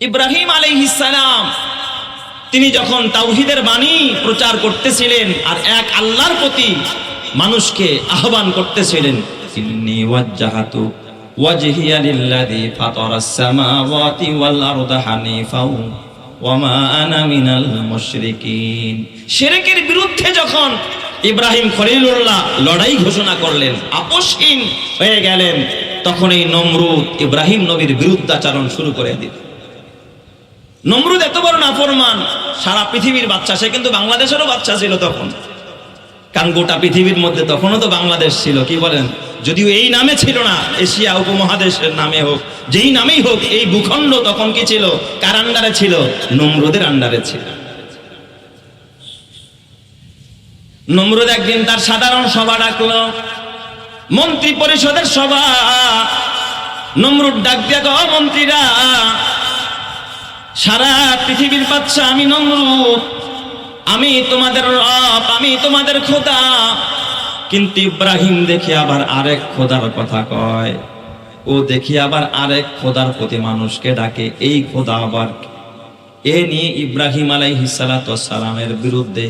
ইব্রাহিম আলাইহিস সালাম তিনি যখন তাওহীদের বাণী প্রচার করতেছিলেন আর এক আল্লাহর প্রতি মানুষকে আহ্বান করতেছিলেন, ইন্নী ওয়াজ্জাহাতু ওয়াজহিয়া লিল্লাযী ফাতারাস সামাওয়াতি ওয়াল আরদা হানিফাও ওয়া মা আনা মিনাল মুশরিকিন। শিরকের বিরুদ্ধে যখন ইব্রাহিম খলিলুল্লাহ লড়াই ঘোষণা করলেন, আপোষহীন হয়ে গেলেন, তখন এই নমরুদ ইব্রাহিম নবীর বিরুদ্ধাচরণ শুরু করে দিল। নমরুদ এত বড় নাফরমান, সারা পৃথিবীর বাচ্চা, সে কিন্তু বাংলাদেশেরও বাচ্চা ছিল তখন, কারণ গোটা পৃথিবীর মধ্যে তখনও তো বাংলাদেশ ছিল, কি বলেন, যদিও এই নামে ছিল না, এশিয়া উপমহাদেশের নামে হোক, যেই নামেই হোক, এই ভূখণ্ড তখন কি ছিল, কার আন্ডারে ছিল? নমরুদের আন্ডারে ছিল। নমরুদ একদিন তার সাধারণ সভা ডাকলো, মন্ত্রী পরিষদের সভা। নমরুদ ডাক দিয়া গো, মন্ত্রীরা, সারা পৃথিবীর বাদশা আমি নমরুদ, আমি তোমাদের রব, আমি তোমাদের খোদা। কিন্তু ইব্রাহিম দেখি আবার আরেক খোদার কথা কয়, ও দেখি আবার আরেক খোদার প্রতি মানুষকে ডাকে, এই খোদা আবার। এ নিয়ে ইব্রাহিম আলাইহিস সালাতু ওয়াস সালামের বিরুদ্ধে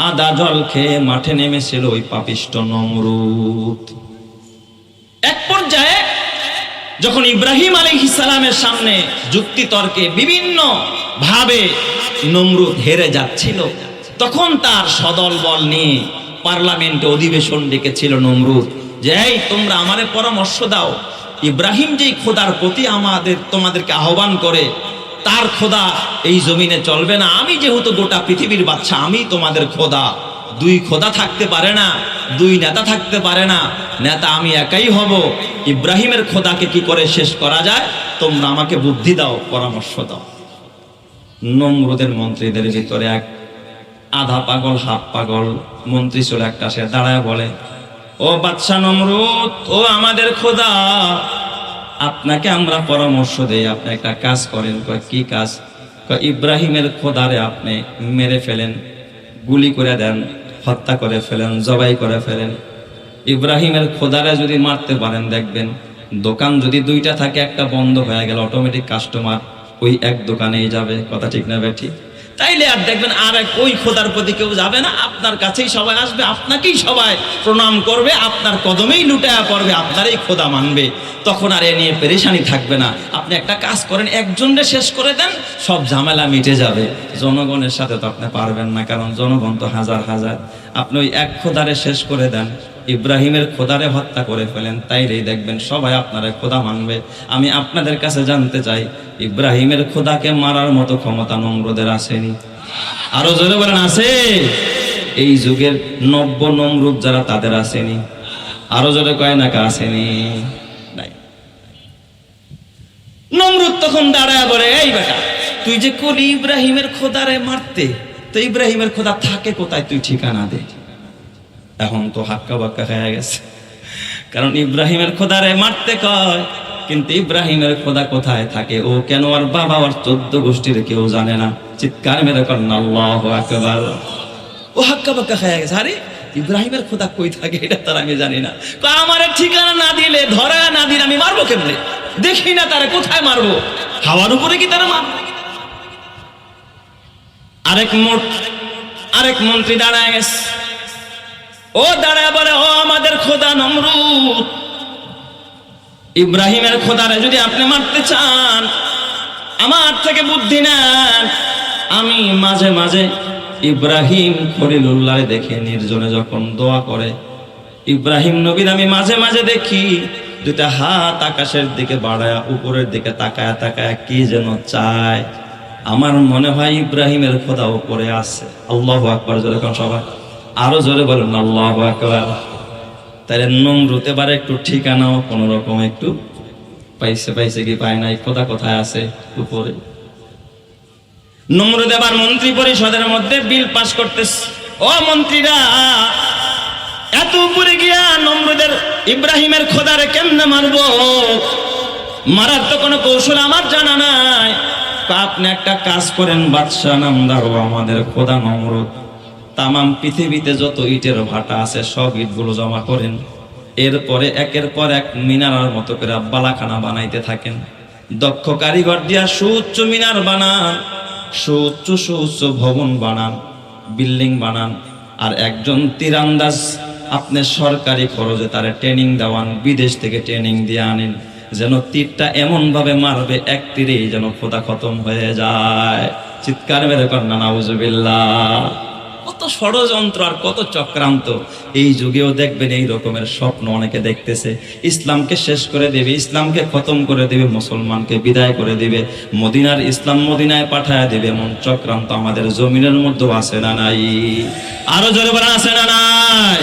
আদা জল খেয়ে মাঠে নেমেছিল ওই পাপিষ্ট নমরুদ। এক পর্যায়ে যখন ইব্রাহিম আলাইহিস সালামের সামনে যুক্তি তর্কে বিভিন্ন ভাবে নমরুদ হেরে যাচ্ছিল, তখন তার সদল বল নিয়ে পার্লামেন্টে অধিবেশন ডেকেছিল নমরুদ, যে এই তোমরা আমারে পরামর্শ দাও, ইব্রাহিম যেই খোদার প্রতি তোমাদেরকে আহ্বান করে, তার খোদা এই জমিনে চলবে না। আমি যেহেতু গোটা পৃথিবীর বাদশা, আমি তোমাদের খোদা। দুই খোদা থাকতে পারে না, দুই নেতা থাকতে পারে না, নেতা আমি একাই হব। ইব্রাহিমের খোদাকে কি করে শেষ করা যায়, তোমরা আমাকে বুদ্ধি দাও, পরামর্শ দাও। নমরুদের মন্ত্রীদের ভিতরে এক আধা পাগল হাফ পাগল মন্ত্রী ছিল একটা, সে দাঁড়ায় বলে, ও বাদশা নমরুদ, ও আমাদের খোদা, আপনাকে আমরা পরামর্শ দেই, আপনি একটা কাজ করেন। কয় কি কাজ? কয় ইব্রাহিমের খোদারে আপনি মেরে ফেলেন, গুলি করে দেন, হত্যা করে ফেলেন, জবাই করে ফেলেন। ইব্রাহিমের খোদারে যদি মারতে পারেন, দেখবেন দোকান যদি দুইটা থাকে, একটা বন্ধ হয়ে গেল, অটোমেটিক কাস্টমার ওই এক দোকানেই যাবে। কথা ঠিক না বেঠি? তাইলে আর দেখবেন আর এক ওই খোদার প্রতি কেউ যাবে না, আপনার কাছেই সবাই আসবে, আপনাকেই সবাই প্রণাম করবে, আপনার কদমেই লুটায়া পড়বে, আপনারই খোদা মানবে। তখন আর এ নিয়ে পেরেশানি থাকবে না। আপনি একটা কাজ করেন, একজনরে শেষ করে দেন, সব ঝামেলা মিটে যাবে। জনগণের সাথে তো আপনি পারবেন না, কারণ জনগণ তো হাজার হাজার। আপনি ওই এক খোদারে শেষ করে দেন, ইব্রাহিমের খোদারে হত্যা করে ফেলেন, তাইলেই দেখবেন সবাই আপনারে খোদা মানবে। আমি আপনাদের কাছে জানতে চাই, ইব্রাহিমের খোদাকে মারার মতো ক্ষমতা নমরুদের আসেনি? আরো জোরে বলেন, আছে? এই যুগের নব্য নমরুদ যারা, তাদের আসেনি? আরো জোরে কয় না, কা আসেনি? নাই। নমরুদ তখন দাঁড়ায় বলে, এই বেটা, তুই যে কলি ইব্রাহিমের খোদারে মারতে, তো ইব্রাহিমের খোদা থাকে কোথায়, তুই ঠিকানা দে। এখন তো হাক্কা বাক্কা হয়ে গেছে, কারণ ইব্রাহিমের খোদারে মারতে কয়, কিন্তু ইব্রাহিমের খোদা কোথায় থাকে, ও কেন আর বাবা আর 14 গোষ্ঠীর কেউ জানে না। চিৎকার মেরে করেন আল্লাহু আকবার। ও হাক্কা বাক্কা হয়ে গেছে, আরে ইব্রাহিমের খোদা কই থাকে এটা তার আমি জানি না। আমার ঠিকানা না দিলে, ধরা না দিলে আমি মারবো কেমনে? দেখি না তারা কোথায় মারবো, হাওয়ার উপরে কি তারা মারবো? আরেক মন্ত্রী দাঁড়ায় গেছে, ও দাঁড়ায় বলে, ও আমাদের খোদা নমরুদ, ইব্রাহিমের খোদারে যদি আপনি মারতে চান, আমার থেকে বুদ্ধি নেন। আমি মাঝে মাঝে ইব্রাহিম খলিলুল্লাহ দেখে নির্জনে যখন দোয়া করে, ইব্রাহিম নবীর আমি মাঝে মাঝে দেখি দুটা হাত আকাশের দিকে বাড়ায়া উপরের দিকে তাকায়া তাকায়া কি যেন চায়। আমার মনে হয় ইব্রাহিমের খোদা উপরে আছে। আল্লাহু আকবার। যখন সবাই আরো জোরে বলেন আল্লাহু আকবার। তাহলে নমরুদ এবারে একটু ঠিকানাও কোন রকম একটু পাইছে কি পায় নাই, খোদা কোথায় আছে? উপরে। নমরুদ এবার মন্ত্রী পরিষদের মধ্যে বিল পাস করতেছে, ও মন্ত্রীরা, এত উপরে গিয়া নমরুদের ইব্রাহিমের খোদারে কেমনে মারবো? মারার তো কোনো কৌশল আমার জানা নাই। আপনি একটা কাজ করেন বাদশাহ নামদার, ও আমাদের খোদা নমরুদ তামাম পৃথিবীতে যত ইটের ভাটা আছে সব ইটগুলো জমা করেন, এরপরে একের পর এক মিনারার মতো করে বালাখানা বানাইতে থাকেন। দক্ষ কারিগর দিয়া সুউচ্চ মিনার বানান, সুউচ্চ ভবন বানান, বিল্ডিং বানান। আর একজন তীরন্দাজ আপনি সরকারি খরচে তারে ট্রেনিং দেওয়ান, বিদেশ থেকে ট্রেনিং দিয়ে আনেন, যেন তীরটা এমন ভাবে মারবে এক তীরেই যেন খোদা খতম হয়ে যায়। চিৎকার মেরে কন্যা নাউজুবিল্লাহ। কত ষড়যন্ত্র আর কত চক্রান্ত। এই যুগেও দেখবেন এই রকমের স্বপ্ন অনেকে দেখতেছে। ইসলামকে শেষ করে দেবে, ইসলামকে খতম করে দেবে, মুসলমানকে বিদায় করে দিবে, মদিনার ইসলাম মদিনায় পাঠায় দিবে, এমন চক্রান্ত আমাদের জমিনের মধ্যেও আছে না নাই? আরো জোরে বলা আছে না নাই?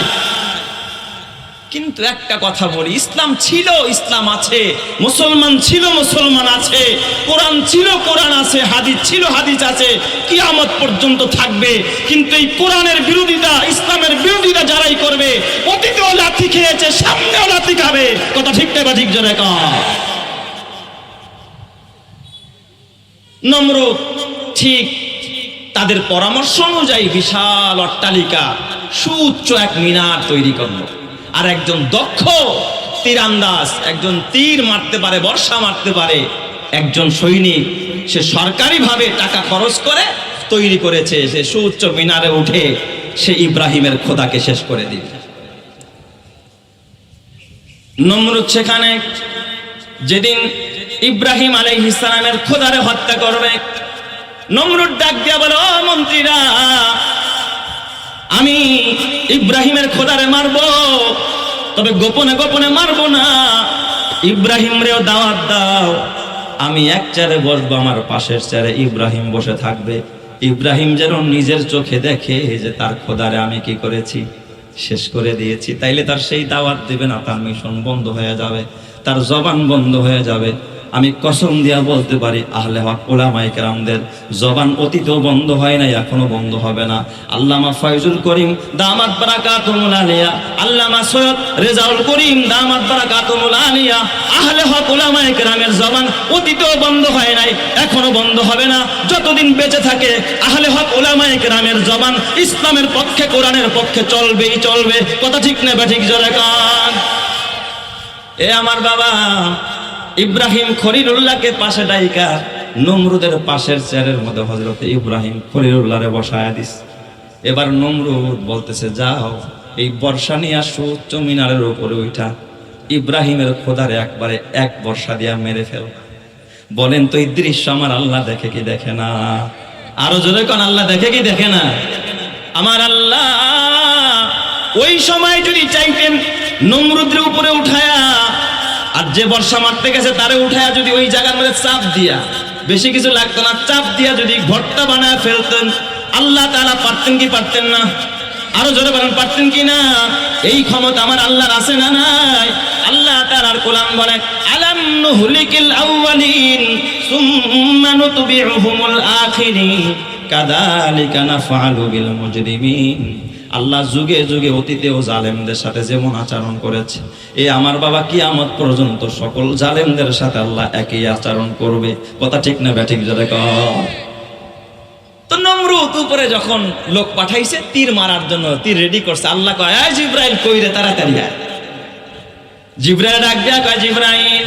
কিন্তু একটা কথা বলি, ইসলাম ছিল, ইসলাম আছে, মুসলমান ছিল, মুসলমান আছে, কোরআন ছিল, কোরআন আছে, হাদিস ছিল, হাদিস আছে, কিয়ামত পর্যন্ত থাকবে। কিন্তু এই কোরআনের বিরোধিতা, ইসলামের বিরোধিতা যারাই করবে, অতীতেও লাথি খেয়েছে, সামনেও লাথি খাবে। কথা ঠিক না ঠিক জোরে কর। নমরুদ ঠিক তাদের পরামর্শ অনুযায়ী বিশাল অট্টালিকা, সুউচ্চ এক মিনার তৈরি করলো। আর একজন দক্ষ তীরন্দাজ, একজন তীর মারতে পারে, বর্ষা মারতে পারে, একজন সৈনিক, সে সরকারিভাবে টাকা খরচ করে তৈরি করেছে। সে সুউচ্চ মিনারে উঠে সে ইব্রাহিমের খোদাকে শেষ করে দিল। নমরুদ সেখানে যেদিন ইব্রাহিম আলাইহিস সালামের খোদারে হত্যা করবে, নমরুদ ডাক দিয়া বলে, ও মন্ত্রীরা, আমি ইব্রাহিমের খোদারে মারবো, তবে গোপনে গোপনে মারবো না। ইব্রাহিম রেও দাওয়াত দাও, আমি এক চেয়ারে বসবো, আমার পাশের চেয়ারে ইব্রাহিম বসে থাকবে। ইব্রাহিম যেন নিজের চোখে দেখে যে তার খোদারে আমি কি করেছি, শেষ করে দিয়েছি। তাইলে তার সেই দাওয়াত দিবে না, তার মিশন বন্ধ হয়ে যাবে, তার জবান বন্ধ হয়ে যাবে। আমি কসম দিয়া বলতে পারি, আহলে হক উলামায়ে কেরামদের জবান অতীতেও বন্ধ হয় না, এখনো বন্ধ হবে না। আল্লামা ফয়জুল করিম দামাত বারাকাতুহুল আলিয়া, আল্লামা সৈয়দ রেজাউল করিম দামাত বারাকাতুহুল আলিয়া, আহলে হক উলামায়ে কেরামের জবান অতীতেও বন্ধ হয় নাই, এখনো বন্ধ হবে না। যতদিন বেঁচে থাকে আহলে হক উলামায়ে কেরামের জবান ইসলামের পক্ষে, কোরআনের পক্ষে চলবেই চলবে। কথা ঠিক না ঠিক জোরে কান। এ আমার বাবা ইব্রাহিম খলিলুল্লাহকে পাশে ডাইকা নমরুদের পাশের চেয়ারের মধ্যে হযরত ইব্রাহিম খলিলুল্লাহরে বসায়া দিস। এবার নমরুদ বলতেছে, যাও এই বর্ষা নিয়ে সুউচ্চ মিনারের উপরে উঠা ইব্রাহিমের খোদারে একবারে এক বর্ষা দিয়া মেরে ফেল। বলেন তো এই দৃশ্য আমার আল্লাহ দেখে কি দেখে না? আরো জোরে কোন আল্লাহ দেখে কি দেখে না? আমার আল্লাহ ওই সময় যদি চাইতেন নমরুদের উপরে উঠায়া, আর যে বর্ষা মারতে গেছে তারে উঠায়া যদি ওই জায়গার মধ্যে চাপ দিয়া, বেশি কিছু লাগতো না, চাপ দিয়া যদি ঘরটা বানায় ফেলতেন, আল্লাহ তাআলা পারতেন কি পারতেন না? আরো জোরে বলেন, পারতেন কি না? এই ক্ষমতা আমার আল্লাহর আছে না নাই? আল্লাহ তাআলার কোরআন বলে, আলাম নুহলিকিল আউয়ালিন সুম্মা নুতবিউহুমুল আখিরিন কাযালিকা নাফআলু বিল মুজরিমিন। আল্লাহ যুগে যুগে অতীতেও জালেমদের সাথে যেমন আচরণ করেছে, এ আমার বাবা কিয়ামত পর্যন্ত সকল জালেমদের সাথে আল্লাহ একই আচরণ করবে। কথা ঠিক না ব্যাঠিক জোরে কর। তো নমরুদ উপরে যখন লোক পাঠাইছে তীর মারার জন্য, তীর রেডি করছে, আল্লাহ কয়, আয় জিব্রাইল, কই রে, তাড়াতাড়ি আয়। জিব্রাইল ডাক দেয়া কয়, জিব্রাইল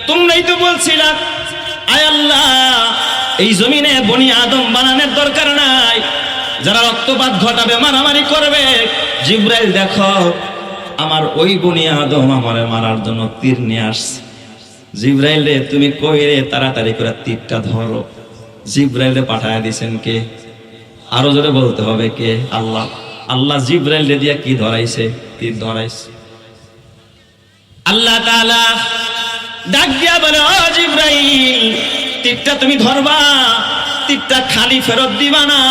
তোমরাই তো বলছিলা, আয় আল্লাহ এই জমিনে বনি আদম বানানোর দরকার নাই, যারা রক্তপাত ঘটাবে, মারামারি করবে। জিব্রাইল দেখো আমার ওই বনি আদম আমারে মারার জন্য তীর নিয়ে আসছে। জিব্রাইল রে তুমি কই রে, তাড়াতাড়ি করে তীরটা ধরো। জিব্রাইল রে পাঠায় দিয়েছেন কে? আরো জোরে বলতে হবে কে? আল্লাহ। আল্লাহ জিব্রাইল রে দিয়া কি ধরাইছে? তীর ধরাইছে। আল্লাহ তাআলা ডাক দিয়া বলে, ও জিব্রাইল তীরটা তুমি ধরবা, তীরটা খালি ফেরত দিবা না।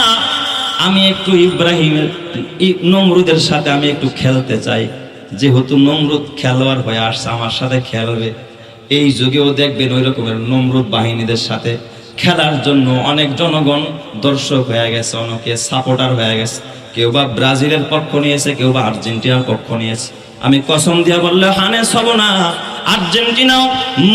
আমি একটু ইব্রাহিমের নমরুদের সাথে আমি একটু খেলতে চাই, যেহেতু নমরুদ খেলোয়াড় হয়ে আসছে, আমার সাথে খেলবে। এই যুগেও দেখবেন ওই রকমের নমরুদ বাহিনীদের সাথে খেলার জন্য অনেক জনগণ দর্শক হয়ে গেছে, অনেকে সাপোর্টার হয়ে গেছে। কেউ বা ব্রাজিলের পক্ষ নিয়েছে, কেউ বা আর্জেন্টিনার পক্ষ নিয়েছে। আমি কসম দিয়া বললে হানেস হব না। আর্জেন্টিনাও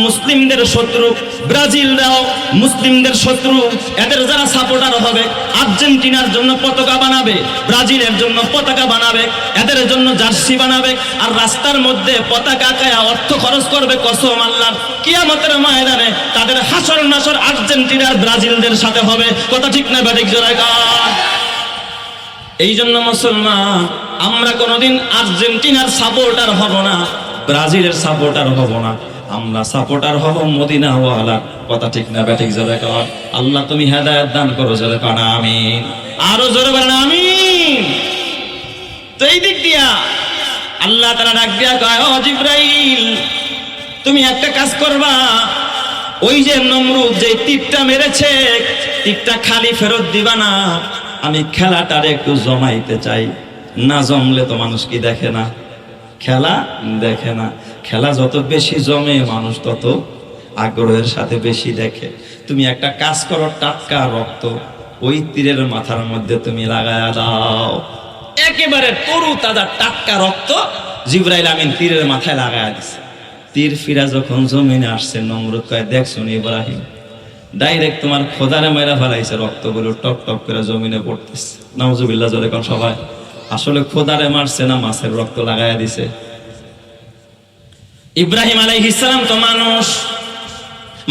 মুসলিমদের শত্রু, ব্রাজিলরাও মুসলিমদের শত্রু। এদের যারা সাপোর্টার হবে, আর্জেন্টিনার জন্য পতাকা বানাবে, ব্রাজিলের জন্য পতাকা বানাবে, এদের জন্য জার্সি বানাবে, আর রাস্তার মধ্যে পতাকা আঁকায়া অর্থ খরচ করবে। কসম আল্লাহর, কিয়ামতের ময়দানে তাদের হাসর নাসর আর্জেন্টিনার ব্রাজিলদের সাথে হবে। কথা ঠিক না বেঠিক জোরে কর। এই জন্য মুসলমান, আমরা কোনোদিন আর্জেন্টিনার সাপোর্টার হব না, ব্রাজিলের সাপোর্টার হব না, আমরা সাপোর্টার হব মদিনা ওয়ালার। কথা ঠিক না বেঠিক জোরে কর। আল্লাহ তুমি হেদায়েত দান করো, জোরে কর আমিন। আরো জোরে বলেন আমিন। তো এই দিক দিয়া আল্লাহ তাআলা ডাক দিয়া কয়, ও জিবরাইল, তুমি একটা কাজ করবা, ওই যে নমরুদ যে তীরটা মেরেছে, তীরটা খালি ফেরত দিবা না। আমি খেলাটার একটু জমাইতে চাই। না জমলে তো মানুষ কি দেখে না, খেলা দেখে না। খেলা যত বেশি জমে মানুষ তত আগ্রহের সাথে বেশি দেখে। তুমি একটা কাজ করো, টাটকা রক্ত ওই তীরের মাথার মধ্যে তুমি লাগায়া দাও। একেবারে তরু তাজা টাটকা রক্ত জিবরাইল আমিন তীরের মাথায় লাগায়া দিছে। তীর ফিরা যখন জমিনে আসছে, নমরুদ কয়, দেখছো ইব্রাহিম, ডাইরেক্ট তোমার খোদারে মেরা ফেলাইছে, রক্তগুলো টপ টপ করে জমিনে পড়তেছে। নাউজুবিল্লাহ জোরে কোন সবাই। আসলে খোদারে মারছে না মাছের রক্ত লাগায়া দিছে? ইব্রাহিম আলাইহিস সালাম তো মানুষ,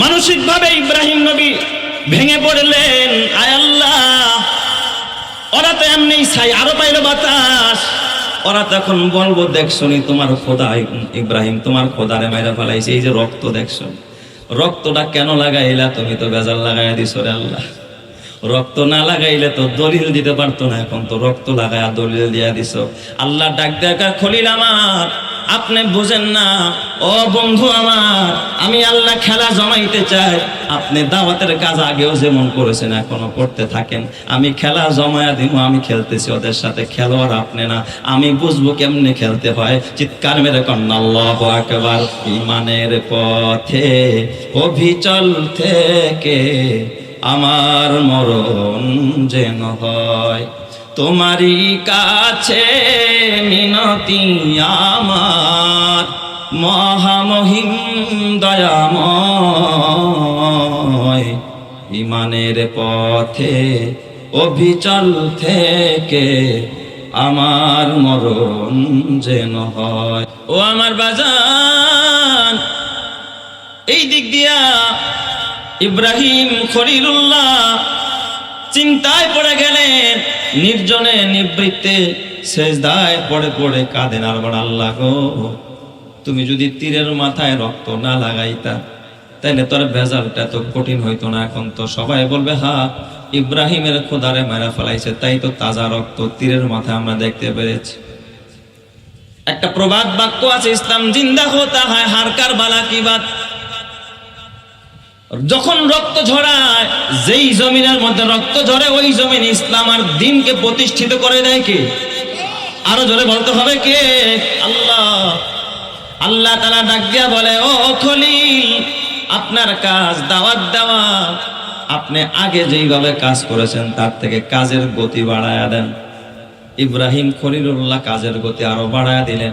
মানসিক ভাবে ইব্রাহিম নবী ভেঙে পড়লেন। আয় আল্লাহ, ওরা তো এমনি ছাই, আরো পাইলো বাতাস। ওরা তখন বলবো, দেখছো নি তোমার খোদা ইব্রাহিম তোমার খোদারে মেরা ফেলাইছে, এই যে রক্ত দেখছো, রক্তটা কেন লাগাইলা? তুমি তো বেজাল লাগাইয়া দিছো রে আল্লাহ। রক্ত না লাগাইলে তো দলিল দিতে পারতো না, এখন তো রক্ত লাগায়া দলিল দিয়া দিছো। আল্লাহ ডাক দেখা, খলিল আমার, আপনি বুঝেন না ও বন্ধু আমার, আমি আল্লাহ খেলা জমাইতে চাই। আপনি দাওয়াতের কাজ আগেও যেমন করেছেন এখনো করতে থাকেন, আমি খেলা জমায়া দিব। আমি খেলতেছি ওদের সাথে, খেলোয়াড় আপনি না, আমি বুঝবো কেমনে খেলতে হয়। চিৎকার মেরে কন্যা আল্লাহু আকবার। ঈমানের পথে অবিচল থেকে আমার মরণ যেন হয়, তোমারই কাছে মিনতি আমার, মহামহিম দয়াময়। ঈমানের পথে অবিচল থেকে আমার মরণ যেন হয়। ও আমার বাজান, এই দিক দিয়া ইব্রাহিম খলিলুল্লাহ চিন্তায় পড়ে গেলেন। নির্জনে নিবৃত্তে সেজদায় পড়ে পড়ে কাঁদেন, আর বড় আল্লাহ গো, তুমি যদি তীরের মাথায় রক্ত না লাগাইতা তাইলে তোর ভেজালটা তো কঠিন হইতো না। এখন তো সবাই বলবে, হা ইব্রাহিমের খোদারে মারা ফেলাইছে, তাই তো তাজা রক্ত তীরের মাথায় আমরা দেখতে পেরেছি। একটা প্রবাদ বাক্য আছে, ইসলাম জিন্দা হতা হয় হার কার বালা কি বাত। যখন রক্ত ঝরায়, যেই জমিনের মধ্যে রক্ত ঝরে, ওই জমিন ইসলাম আর দ্বীনকে প্রতিষ্ঠিত করে দেয় কে? আরো জোরে বলতে হবে কে? আল্লাহ। আল্লাহ তাআলা ডাক দিয়া বলে, ও খলিল, আপনার কাজ দাওয়াত দেওয়া। আপনি আগে যেইভাবে কাজ করেছেন তার থেকে কাজের গতি বাড়ায়া দেন। ইব্রাহিম খলিলুল্লাহ কাজের গতি আরো বাড়ায়া দিলেন।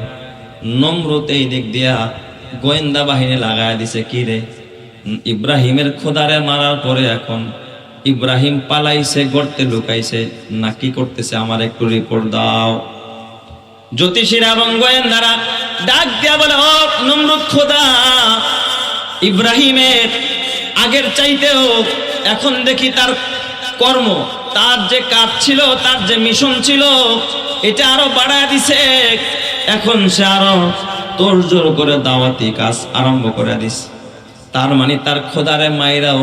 নমরুদ এই দিক দিয়া গোয়েন্দা বাহিনী লাগায়া দিছে। কি রে, ইব্রাহিমের খোদারে মারার পরে এখন ইব্রাহিম পালাইছে, গর্তে লুকাইছে না কি করতেছে, আমার একটু রিপোর্ট দাও। জ্যোতিষীরা এবং গোয়েন্দারা ডাক দিয়া বলে, ও নমরুদ খোদা, ইব্রাহিমের আগের চাইতেও এখন দেখি তার কর্ম, তার যে কাজ ছিল, তার যে মিশন ছিল, এটা আরো বাড়ায় দিছে। এখন সে আরো তোড়জোড় করে দাওয়াতি কাজ আরম্ভ করে দিছে। তার মানে তার খোদারে মাইরাও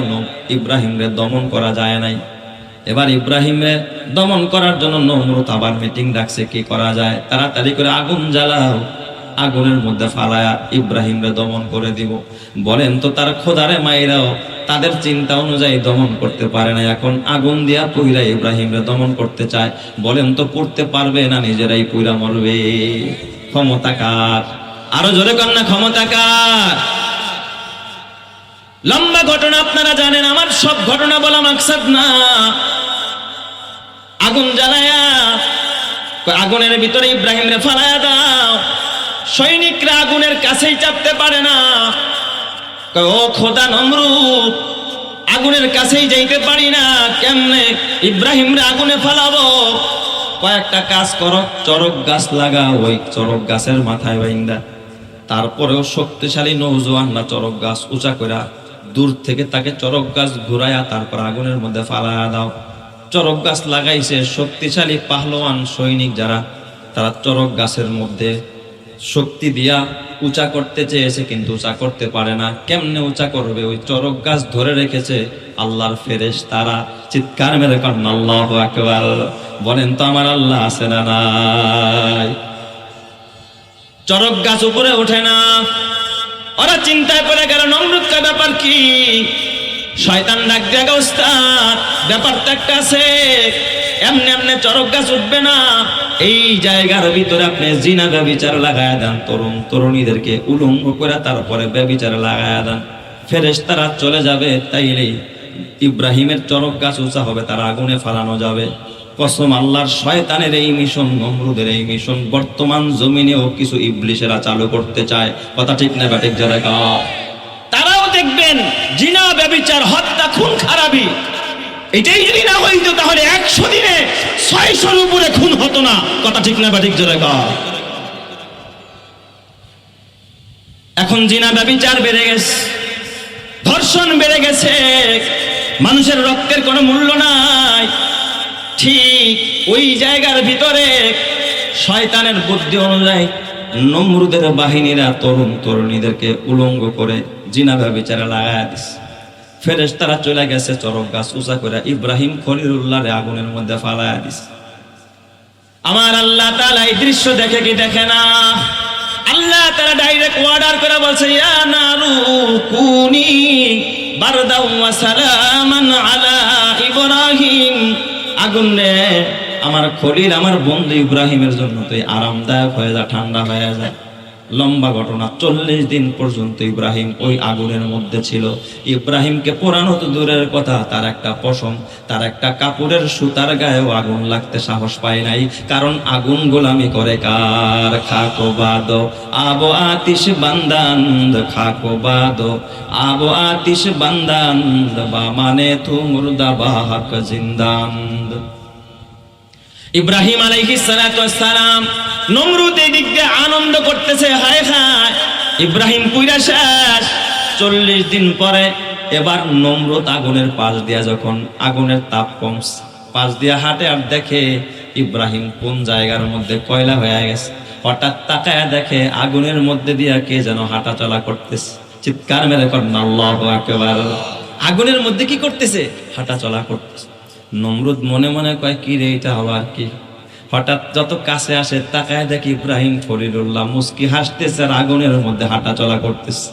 ইব্রাহিমরে দমন করা যায় নাই। এবার ইব্রাহিমরে দমন করার জন্য নমরুদ আবার মিটিং ডাকছে, কি করা যায়, তাড়াতাড়ি করে আগুন জ্বালাও, আগুনের মধ্যে ফালায়া ইব্রাহিমরে দমন করে দিব। বলেন তো, তার খোদারে মাইরাও তাদের চিন্তা অনুযায়ী দমন করতে পারে না, এখন আগুন দিয়া পুইরা ইব্রাহিমরে দমন করতে চায়। বলেন তো, পড়তে পারবে না নিজেরাই পুইরা মরবে? ক্ষমতা কার? আরো জোরে কন্যা, ক্ষমতা কার? লম্বা ঘটনা আপনারা জানেন, আমার সব ঘটনা বলা মাকসাদ না। আগুন জ্বালায়া আগুনের ভিতরে ইব্রাহিমরে ফালায়া দাও। সৈনিকরা আগুনের কাছেই চাপতে পারে না। ও খোদা নমরুদ, আগুনের কাছেই যাইতে পারি না, কেমনে ইব্রাহিমরে আগুনে ফালাবো? কয়েকটা কাজ করো, চরক গাছ লাগা, ওই চরক গাছের মাথায় বাইন্দা। তারপরেও শক্তিশালী নৌজওয়ানরা চরক গাছ উঁচা করে দূর থেকে তাকে চরক গাছ ঘুরাইয়া তারপর আগুনের মধ্যে ফালায়া দাও। চরক গাছ লাগাইছে, শক্তিশালী পাহলোয়ান সৈনিক যারা, তারা চরক গাছের মধ্যে শক্তি দিয়া উঁচা করতে চেয়েছে, কিন্তু উঁচা করতে পারে না। কেমনে উঁচা করবে? ওই চরক গাছ ধরে রেখেছে আল্লাহর ফেরেশতারা। চিৎকার মেরে করেন আল্লাহু আকবার। বলেন তো আমার আল্লাহ আছে না নাই? চরক গাছ উপরে ওঠে না। ওরা চিন্তায় পড়ে গেল, নমরুদ কা ব্যাপার কি? শয়তান ডাক দিয়ে, ওস্তাদ ব্যাপারটা একটা আছে, এমনি এমনি চরক গাছ উঠবে না। এই জায়গার ভিতরে আপনি জিনা ব্যভিচার লাগায়া দেন, তরুণ তরুণীদেরকে উলঙ্গ করে তারপরে ব্যভিচার লাগায়া দেন, ফেরেশতারা চলে যাবে। তাইলেই ইব্রাহিমের চরক গাছ উঁচা হবে, তার আগুনে ফালানো যাবে। কসম আল্লাহর, শয়তানের এই মিশন, নমরুদের এই মিশন বর্তমান জমিনেও কিছু ইবলিশেরা চালু করতে চায়। কথা ঠিক না ব্যাটিক যারা? তারাও দেখবেন জিনা ব্যভিচার হত্যা খুন খারাপি, এটাই যদি না হইতো তাহলে 100 দিনে 600-র উপরে খুন হতো না। কথা ঠিক না ব্যাটিক যারা? এখন জিনা ব্যভিচার বেড়ে গেছে, ধর্ষণ বেড়ে গেছে, মানুষের রক্তের কোনো মূল্য নাই। ঠিক ওই জায়গার ভিতরে শয়তানের বুদ্ধি অনুযায়ী নমরুদের বাহিনীরা তরুণ তরুণীদেরকে উলঙ্গ করে জিনা ব্যভিচারে লাগায়া দিছে। ফেরেশতারা চলে গেছে চরক গাছ উঁচা করে ইব্রাহিম খলিলুল্লাহরে আগুনের মধ্যে ফালায়া দিছে। আমার আল্লাহ তাআলা এই দৃশ্য দেখে কি দেখে না? আল্লাহ তাআলা ডাইরেক্ট অর্ডার করে বলছে, ইয়া নারু কুনি বারদাও ওয়া সালামান আলা ইব্রাহিম। আগুন রে, আমার খলিল, আমার বন্ধু ইব্রাহিমের জন্য তুই আরামদায়ক হয়ে যা, ঠান্ডা হয়ে যায়। লম্বা ঘটনা, 40 দিন পর্যন্ত ইব্রাহিম ওই আগুনের মধ্যে ছিল। ইব্রাহিমকে পোড়ানো তো দূরের কথা, তার একটা পশম, তার একটা কাপড়ের সুতার গায়েও আগুন লাগতে সাহস পায় নাই। কারণ আগুন গোলামি করে কার? খাকো বাদো আবো আতিশ বান্দান্দ, খাকো বাদো আবো আতিশ বান্দান্দ, বা মানে তু মুর্দা বাহাক জিন্দান্দ। ইব্রাহিম আলাইহিস সালাতু ওয়াস সালাম, নমরুদ এই দিক দিয়ে আনন্দ করতেছে, হায় হায় ইব্রাহিম পুইরা শেষ। 40 দিন পরে এবার নমরুদ আগুনের পাশ দিয়া, যখন আগুনের তাপ কমছে, পাশ দিয়া হাঁটে আর দেখে ইব্রাহিম কোন জায়গার মধ্যে কয়লা হয়ে গেছে। হঠাৎ তাকায় দেখে আগুনের মধ্যে দিয়া কে যেন হাঁটা চলা করতেছে। চিৎকার মেরে করেন আল্লাহু আকবার। আগুনের মধ্যে কি করতেছে? হাঁটা চলা করতেছে। নমরুদ মনে মনে কয়, কি রে এটা আবার কি? হঠাৎ যত কাছে আসে তাকায় দেখি ইব্রাহিম খলিলুল্লাহ মুস্কি হাসতেছে আর আগুনের মধ্যে হাঁটা চলা করতেছে।